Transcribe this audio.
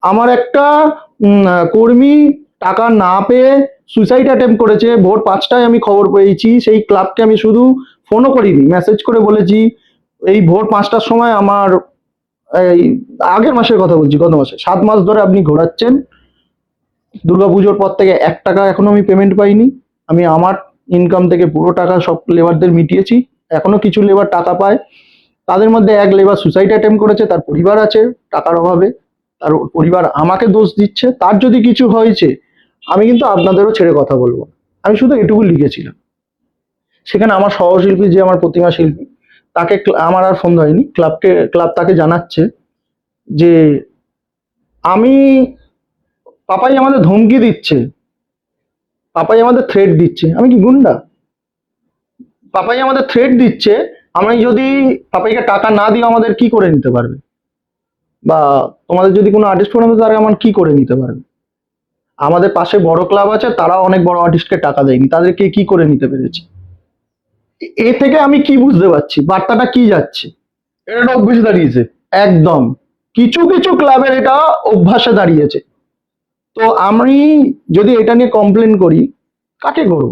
আমার একটা কর্মী টাকা না পেয়ে সুইসাইড অ্যাটেম্প করেছে। ভোর 5টায় আমি খবর পেয়েছি। সেই ক্লাবকে আমি শুধু ফোনও করিনি, মেসেজ করে বলেছি এই ভোর 5টার সময় আমার, এই আগের মাসের কথা বলছি, গত মাসে 7 মাস ধরে আপনি ঘোরাচ্ছেন, দুর্গাপুজোর পর থেকে 1 টাকা এখনো আমি পেমেন্ট পাইনি। আমি আমার ইনকাম থেকে পুরো টাকা সব লেবারদের মিটিয়েছি, এখনো কিছু লেবার টাকা পায়। তাদের মধ্যে এক লেবার সুসাইড অ্যাটেম্প করেছে, তার পরিবার আছে, টাকার অভাবে তার পরিবার আমাকে দোষ দিচ্ছে। তার যদি কিছু হয়েছে আমি কিন্তু আপনাদেরও ছেড়ে কথা বলবো না। আমি শুধু এটুকু লিখেছিলাম। সেখানে আমার সহশিল্পী, যে আমার প্রতিমা শিল্পী, তাকে আমার আর ফোন হয়নি, ক্লাব তাকে জানাচ্ছে যে আমি, পাপাই আমাদের ধমকি দিচ্ছে, পাপাই আমাদের থ্রেট দিচ্ছে। আমি কি গুন্ডা? পাপাই আমাদের থ্রেট দিচ্ছে, আমি যদি পাপাইকে টাকা না দিও আমাদের কি করে নিতে পারবে, বা তোমাদের যদি কোনো আর্টিস্ট ফোন তারা আমার কি করে নিতে পারবে? আমাদের পাশে বড় ক্লাব আছে, তারা অনেক বড় আর্টিস্টকে টাকা দেয়নি, তাদেরকে কি করে নিতে পেরেছে? এ থেকে আমি কি বুঝতে পারছি, বার্তাটা কি যাচ্ছে? এটা একটা অভ্যেস দাঁড়িয়েছে একদম। কিছু কিছু ক্লাবের এটা অভ্যাসে দাঁড়িয়েছে। তো আমি যদি এটা নিয়ে কমপ্লেন করি, কাকে করব?